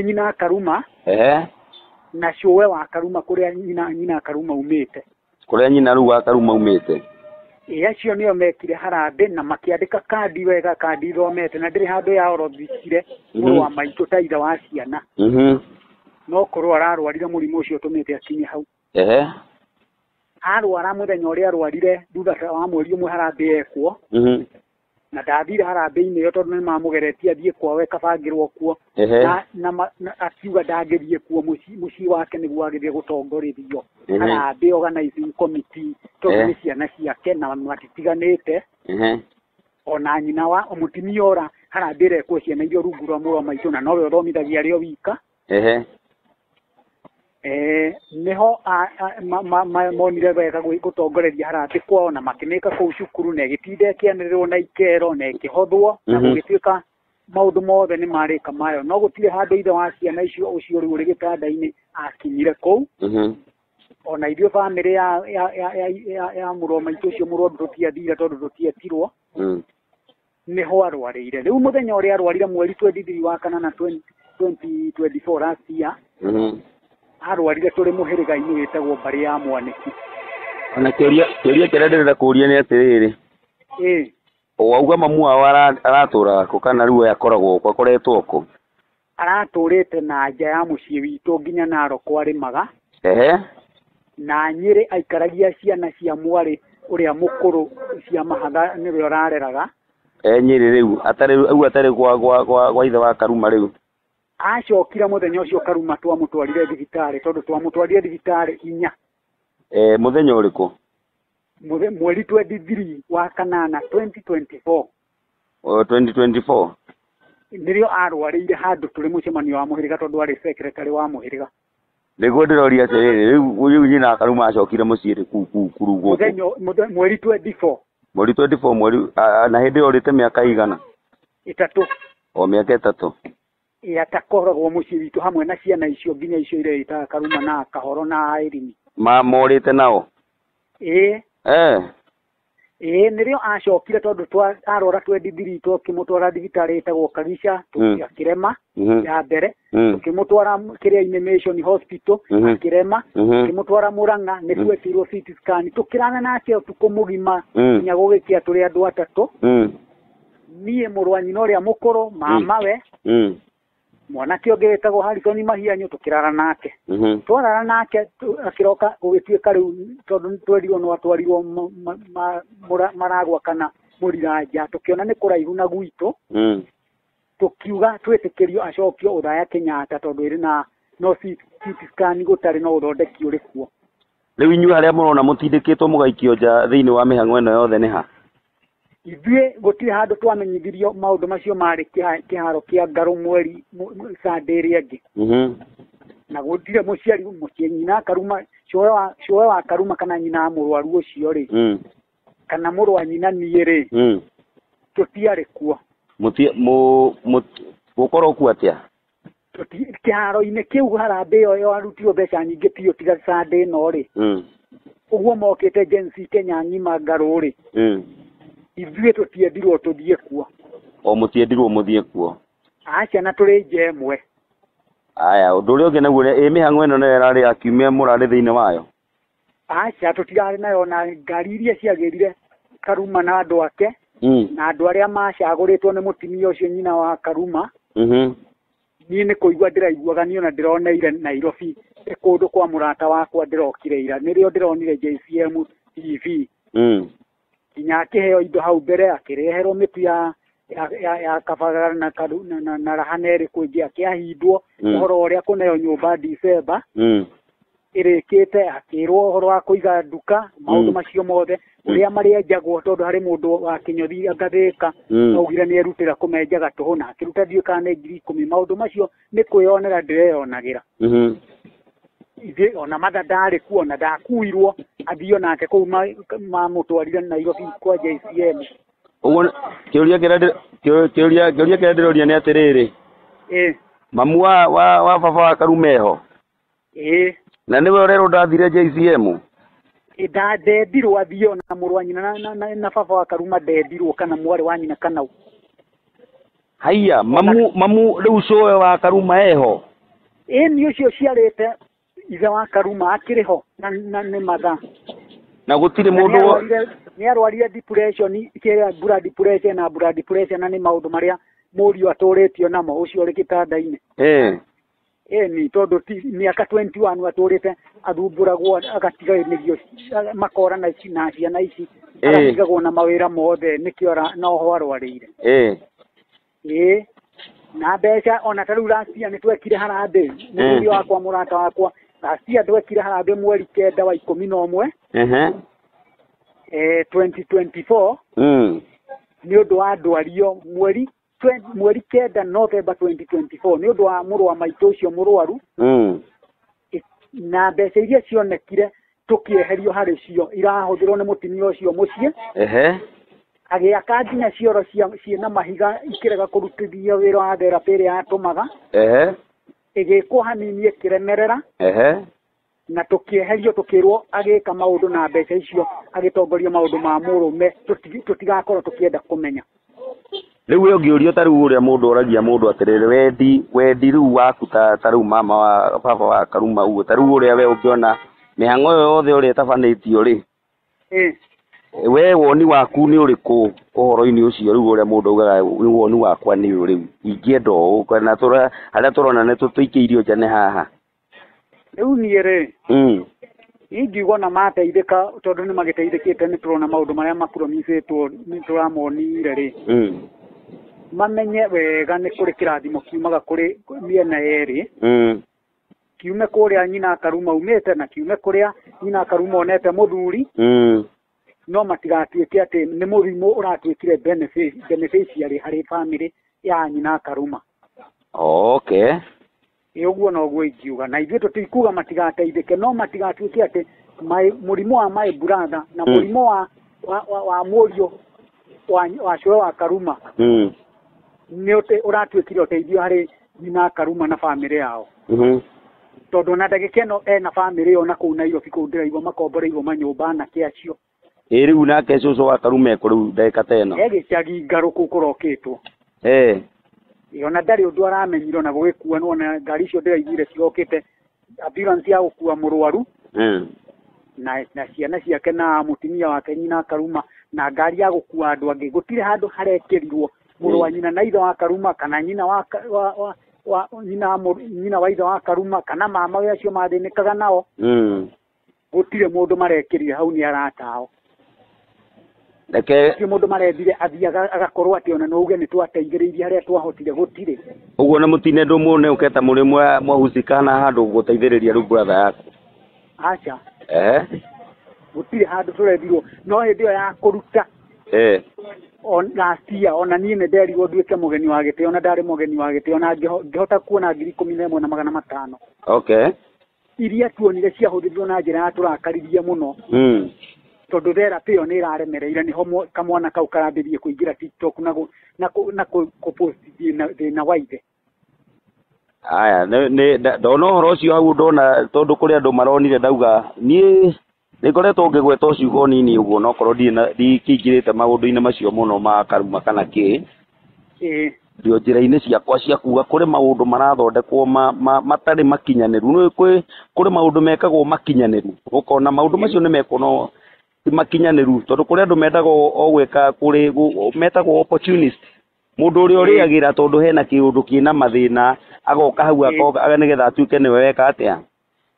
nyina Karuma na showe wa Karuma kuria nyina Karuma umite kuria nyina ru wa Karuma umite acio nio mekire harambe na makiandika kandi wega kandi thomete na ndiri handu ya orothicire muru wa maitu taitha wa ciana no korwo ararwarire murimu ucio tumite akinye hau arwara muthenya uria arwarire thutha wa mweri umwe harambe ekwo na ndathire harambe-inĩ ĩyo tondũ nĩmamugeretie athiĩ kwawe kabangĩrwo kuo na akiuga ndangĩthiĩ kuo mũciĩ wake nĩguo agĩthiĩ gũtongorithio harambe organizing committee tondũ nĩ ciana ciake na matitiganĩte ona nyina wa mũtumia ora harambe ĩrekwo ciana iria rungu rwa mũrũ wa maitũ na nowe ũthomithagia arĩ o wika niho monire wega gutongoreria harambe kwao na makimeka kuu cukuru na gitinde kianirwo na ikero na kihothwo na gugituika maundu mothe ni marika mayo no gutire handu ithe wa ciana icio ucio ri uri gitanda-ini akinyire kuu ona ithuĩ family ya mũrũ wa maitũ ucio mũrũaru tutiathire tondu tutietirwo niho arwarire riu muthenya uria arwarire mweri 23 wa kanana 2024 last year arwarire turi muhiriga-ini witagwo mbari ya Mwaniki ona kiuria kirenderera kuria ni atiriri wauga mamu wao aratura ko kana riu yakoragwo ko akoretwo ko araturite na nja ya muciĩ witũ nginya Narok arimaga na Nyeri aikaragia ciana cia mwari uria mukuru cia mahatha niwe arareraga Nyeri riu atari gwa ithe wa Karuma riu acokira muthenya ucio Karuma twamutwarire thibitari tondu twamutwarire thibitari inya muthenya uriku mweri 23 wa kanana 2024 2024 nirio arwarire handu turi mucemanio wa muhiriga tondu ari secretary wa muhiriga niguo ndiroria atiriri riu nyina Karuma acokire muciiri kurugo muthenya mweri 24 mweri na hindi orite miaka igana 3 miaka 3 atakoragwo muciĩ witũ hamwe na ciana icio nginya icio ireitaga Karuma na Kahoro na Irimi morite nao nirio acokire tondu arora 23 tukimutwara thibitari itagwo Kagisha tukirema ya mbere tukimutwara kiria Animation Hospital akirema tukimutwara Murang'a nitwetirwo CT scan tukirana nake utuko mugima nya gugikia turi andu atatu niĩ mũrũ wa nyina ũrĩa mũkũrũ mamawe mwanake ũngĩ wĩtagwo Harrison Mahianyo tukirara nake twarara nake akiroka gũgĩtuĩka rĩu tondũ twerirwo no atwarirwo maragwa kana mũriranja tukiona nĩ kũraihu na gwitũ tukiuga twĩtĩkĩrio acokio Uthaya Kenyatta tondũ ĩrĩ na no CT scan gũtarĩ no ũthondeki ũrĩ kuo rĩu inyuĩ harĩa mũrona mũtindĩkĩtwo mũgaikio nja thĩinĩ wa mĩhang'o ĩno yothe nĩ ha ithuĩ gũtirĩ handũ twamenyithirio maũndũ macio marĩ kĩharo kĩa Ngaru mweri Sunday ĩrĩa ĩngĩ na gũtirĩ mũciĩ nyina Karuma showe wa Karuma kana nyina mũrwaru ũcio rĩ kana mũrũ wa nyina niĩ rĩ tũtiarĩ kuo gũkorwo kuo atĩa kĩharo-inĩ kĩu harambe ĩyo arutirwo mbeca nyingĩ biũ tiga Sunday ĩno rĩ ũguo mokĩte Gen-Z Kenya ng'ima Ngaru rĩ ithuĩ tũtiendirwo tũthiĩ kuo mũtiendirwo mũthiĩ kuo ciana tũrĩ nja ĩmwe aya ũndũ ũrĩa ũngĩ naguo mĩhang'o ĩno nayo ĩrarĩ akiumia mũrarĩ thĩinĩ wayo tũtirarĩ nayo na ngari iria ciagĩrire Karuma na andũ ake na andũ arĩa macagũrĩtwo nĩ mũtumia ũcio nyina wa Karuma niĩ nĩ kũigua ndĩraiguaga niĩ ona ndĩroneire Nairobi kũndũ kwa mũrata wakwa ndĩrokire ira nĩrĩo ndĩronire JCM TV nginya akĩheo indo hau mbere akĩreherwo mĩtu ya kabagara na rahana ĩrĩkũ ĩngĩ akĩahindwo ũhoro ũrĩa kũneo nyũmba December ĩrĩkĩte akĩrwo ũhoro wa kũiga nduka maũndũ macio mothe ũrĩa marĩenjagwo tondũ harĩ mũndũ wa Kĩnyothi Ngathĩka augire nĩ erutĩra kũmenjaga tũhũ na akĩruta ndiũĩ kana nĩ 10,000 maũndũ macio nĩ kwĩyonera ndĩreyonagĩra ona matha ndarĩ kuo na ndakuirwo athio nake kũu mamũtwarire Nairobi kwa JCM ũguo kĩũria kĩrĩa ndĩroria nĩ atĩrĩrĩ mamu wa baba wa Karuma eho na nĩwe ũrerwo ndathire JCM ndendirwo athio na mũrũ wa nyina na baba wa Karuma ndendirwo kana mwarĩ wa nyina kana haiya mamu rĩu showe wa Karuma eho Ni ucio ciarete ithe wa Karuma akiriho na ni matha na gutire mundu ni arwarire depression kira blood pressure na blood pressure na ni maundu maria murio atoretio namo ucio ri kitandaine ni tondu miaka 21 atorete athumburagwo agatiganĩrio makora na ici na ciana ici agatigagwo na mawĩra mothe nikiora no ho arwarĩire na mbeca ona tarĩu rastia nĩ twekire harambĩ mũthuri wakwa mũrata wakwa rastia twekire harambĩ mweri 9 wa 11 2024 nĩ ũndũ wa ndwario mweri 9 November 2024 nĩ ũndũ wa mũrũ wa maitũ ũcio mũrwaru na mbeca iria cionekire tukieherio harĩ cio irahũthĩrwo nĩ mũtumia ũcio mũciĩ agĩaka nginya cioro ciĩna mahiga ikĩrega kũrutithia wĩra wa therapĩ ĩrĩa yatũmaga ĩgĩkwo hanini ĩkĩremerera na tukieherio tukirwo agĩka maũndũ na mbeca icio agĩtongoria maũndũ ma mũrũme tutigakorwo tukienda kũmenya rĩu we ũngĩũrio ta rĩu ũrĩa mũndũ oragia mũndũ atĩrĩrĩ wendi rĩu waku ta rĩu mama wa baba wa Karuma uguo ta rĩu ũrĩa we ũngĩona mĩhang'o ĩyo yothe ũrĩa ĩtabanĩtio rĩ we woni waku nĩ ũrĩkũ ũhoro-inĩ ũcio rĩu ũrĩa mũndũ augaga woni wakwa nĩ ũyũ rĩu ingĩenda ũũ kana harĩa tũrona nĩ tũikĩirio nja nĩ haha rĩu niĩ rĩ ingiuga na mateithĩka tondũ nĩ magĩteithĩkĩte nĩ tũrona maũndũ marĩa mapromisĩtwo nĩ tũramonire rĩ mamenye wega nĩ kũrĩ kĩrathimo kiumaga kũrĩ mĩena yerĩ kiume kũrĩa nyina Karuma umĩte na kiume kũrĩa nyina Karuma onete mũthuri no matigatuĩke atĩ nĩ mũrimũ ũratuĩkire beneficiary harĩ family ya nyina Karuma ũguo noguo ingiuga na ithuĩ tũtikuga matigateithĩke no matigatuĩke atĩ mũrimũ wa my brother na mũrimũ wa mũriũ wa cũe wa Karuma nĩ ũratuĩkire ũteithio harĩ nyina Karuma na family yao tondũ na ndagĩka ĩno ena family yo na kũu Nairobi kũu ndĩraigua makomboreirwo manyũmba na kĩacio rĩu nake cũcũ wa Karuma kũrĩu ndagĩka ta ĩno gĩcagi ngarũ kũu kũrokĩtwo ona ndarĩ ũndũ aramenyirwo na gũgĩkuanwo na ngari icio ndĩraiguire cigokĩte ambulance ya gũkua mũrwaru na ciana ciake na mũtumia wake nyina Karuma na ngari ya gũkua andũ angĩ gũtirĩ handũ harekĩrirwo mũrũ wa nyina na ithe wa Karuma kana nyina wa nyina wa ithe wa Karuma kana mama we acio mathĩnĩkaga nao gũtirĩ mũndũ marekĩrire hau nĩ aratao ti mũndũ marethire athiaga agakorwo atĩ ona nouge nĩ twateithĩrĩirie harĩa twahotire gũtirĩ ũguo na mũtine ndũmũne ũketa mũrĩ mwahusika na handũ gũteithĩrĩria rĩu brother yaku acha gũtirĩ handũ tũrethirwo no hĩndĩ ĩyo ya kũruta nastia ona niĩ nĩ nderirwo nduĩke mũgeni wa gĩtĩo na ndarĩ mũgeni wa gĩtĩo na ngĩhota kuona 11,500 iria tuonire ciahũthĩrirwo na njĩra ya tũrakaririe mũno tondũ therapĩ ĩyo nĩ ĩraremereire nĩho kamwana kau karambĩrĩrie kũingĩra TikTok na kũpost thĩna wa ithe aya ndona ũhoro ũcio hau ndona tondũ kũrĩ andũ maronire ndauga niĩ nĩngoretwo ngĩgweta ciugo nini ũguo no korwo ndikĩingĩrĩte maũndũ-inĩ macio mũno ma Karuma kana kĩ ndio njĩra-inĩ ciakwa cia kuga kũrĩ maũndũ marathondekwo matarĩ makinyanĩru nĩ kũrĩ maũndũ mekagwo makinyanĩru ũkona maũndũ macio nĩ mekwo no ti makinyanĩru tondũ kũrĩ andũ mendaga o gwĩka metagwo opportunist mũndũ ũrĩa ũrĩagĩra tondũ hena kĩũndũ kĩna mathĩna agoka hau nĩgetha atuĩke nĩwe weka atĩa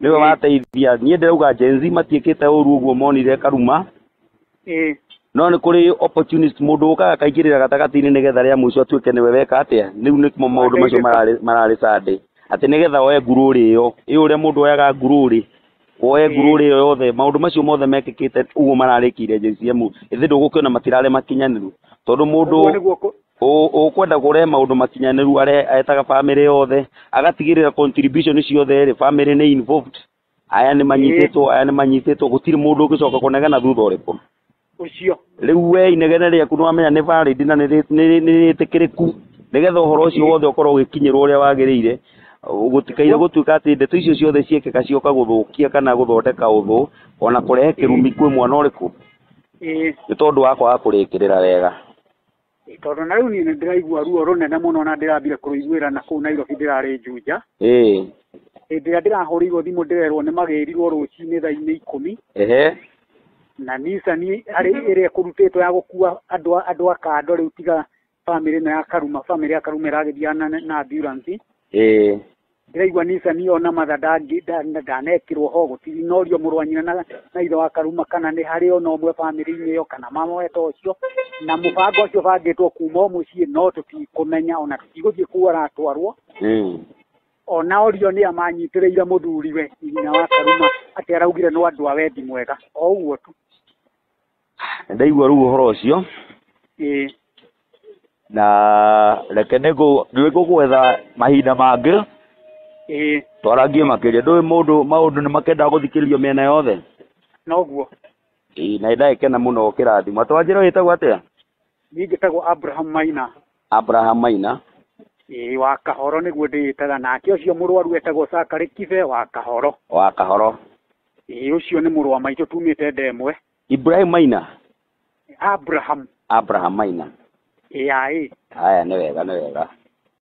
nĩwe wateithia niĩ ndĩrauga Gen Z matiĩkĩte ũru ũguo monire Karuma no nĩ kũrĩ opportunist mũndũ ũkaga akaingĩrĩra gatagatĩ-inĩ nĩgetha rĩa mũico atuĩke nĩwe weka atĩa rĩu nĩmo maũndũ macio mararĩ sande atĩ nĩgetha oe ngurũrĩ ĩyo ũrĩa mũndũ oyaga ngurũrĩ oe ngurũrĩ ĩyo yothe maũndũ macio mothe mekĩkĩte ũguo mararĩkĩire JCM ĩthĩ ndũgũkĩona matirarĩ makinyanĩru tondũ mũndũ ũkwenda kũrehe maũndũ makinyanĩru arĩa etaga family yothe agatigĩrĩra contribution ciothe rĩ family nĩ involved aya nĩ manyitĩtwo gũtirĩ mũndũ ũgĩcoka kũnegena thutha ũrĩkũ ũcio rĩu we inegene rĩaku nĩwamenya nĩ valid na nĩ rĩtĩkĩrĩku nĩgetha ũhoro ũcio wothe ũkorwo ũgĩkinyĩrwo ũrĩa wagĩrĩire gũtikaire gũtuĩka atĩ ndeto icio ciothe ciĩkĩka cioka gũthũkia kana gũthondeka ũthũ ona kũrehe kĩrumi kwĩ mwana ũrĩkũ nĩ tondũ wa kwaga kũrĩkĩrĩra wega tondũ na rĩu niĩ nĩ ndĩraigua ruo rũnene mũno na ndĩrambire kũrũiguĩra na kũu Nairobi ndĩrarĩ Juja hĩndĩ ĩrĩa ndĩrahũrĩirwo thimũ ndĩrerwo nĩ magĩrirwo rũcinĩ thaa-inĩ 10. Ehe. Na Nissan harĩ ĩrĩa ĩkũrutĩtwo ya gũkua andũ a kando rĩu tiga family ĩno ya Karuma, family ya Karuma ĩragĩthiana na ambulance. Ndĩraigua Nissan ona matha ndanekĩrwo ho gũtirĩ norio mũrũ wa nyina na ithe wa Karuma kana nĩ harĩ ona ũmwe family-inĩ ĩyo kana mama weta ũcio, na mũbango ũcio bangĩtwo kuma mũciĩ no tũtikũmenya ona tũtigũthiĩ kuo aratwarwo. Ona orio nĩ amanyitĩrĩire mũthuriwe nyina wa Karuma atĩ araugire no andũ a wendi mwega o ũguo tu. Ndaigua rĩu ũhoro ũcio. Na reke nĩgũgwetha mahinda mangĩ twarangie makĩria. Ndũĩ maũndũ nĩ makendaga gũthikĩrĩrio mĩena yothe. Noguo. Na ndagĩkena mũno kĩrathimo. Twanjĩra wĩtagwo atĩa? Niĩ njĩtagwo Abraham Maina. Abraham Maina. Wa Kahoro nĩguo ndĩĩtaga, nake ũcio mũrwaru etagwo Sakari Kibe wa Kahoro. Wa Kahoro. Ũcio nĩ mũrũ wa maitũ tumĩte Ndemwe. Ibrahim Maina. Abraham Maina. Aya nĩ wega.